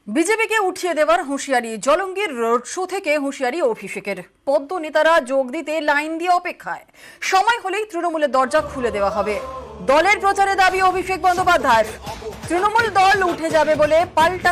বিজেপিকে উঠিয়ে দেওয়ার হুঁশিয়ারি। জলঙ্গির রোড শো থেকে হুঁশিয়ারি অভিষেকের। পদ্ম নেতারা যোগ দিতে লাইন দিয়ে অপেক্ষায়। সময় হলেই তৃণমূলের দরজা খুলে দেওয়া হবে। দলের প্রচারে দাবি অভিষেক বন্দ্যোপাধ্যায়। তৃণমূল দল উঠে যাবে বলে পাল্টা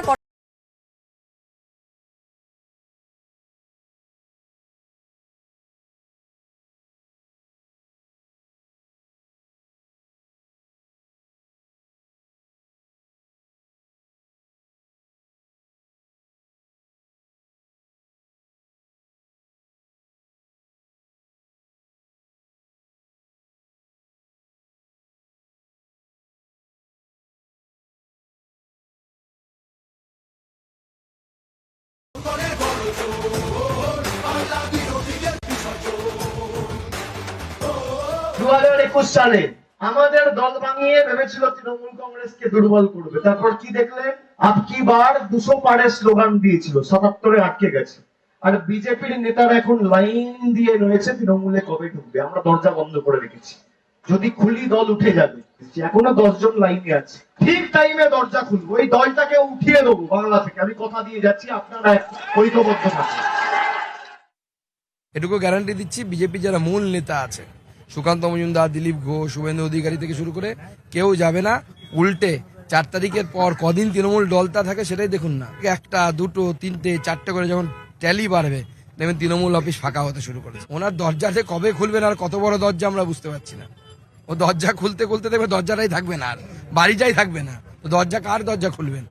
সালে আমাদের দল ভাঙিয়ে ভেবেছিল তৃণমূল কংগ্রেসকে দুর্বল করবে। তারপর কি দেখলেন? আপকি বার 200 পারের স্লোগান দিয়েছিল, 77-এ আটকে গেছে। আর বিজেপির নেতারা এখন লাইন দিয়ে রয়েছে তৃণমূলে কবে ঢুকবে। আমরা দরজা বন্ধ করে রেখেছি, যদি খুলি দল উঠে যাবে। এখনো 10 জন লাইনে আছে, ঠিক টাইমে দরজা খুলবো, এই দলটাকে উঠিয়ে দেবো বাংলা থেকে। আমি কথা দিয়ে যাচ্ছি, আপনারা ঐক্যবদ্ধ থাকুন। এটুকু গ্যারান্টি দিচ্ছি, বিজেপি যারা মূল নেতা আছে, সুকান্ত মজুমদার, দিলীপ ঘোষ, শুভেন্দু অধিকারী থেকে শুরু করে কেউ যাবে না। উল্টে 4 তারিখের পর কদিন তৃণমূল দলটা থাকে সেটাই দেখুন না। 1টা 2টো 3টে 4টে করে যখন ট্যালি বাড়বে, দেখবেন তৃণমূল অফিস ফাঁকা হতে শুরু করেছে। ওনার দরজাতে কবে খুলবেন আর কত বড় দরজা আমরা বুঝতে পারছি না। ও দরজা খুলতে খুলতে দেখবে দরজাটাই থাকবে না, আর বাড়িটাই থাকবে না। তো দরজা কার দরজা খুলবেন?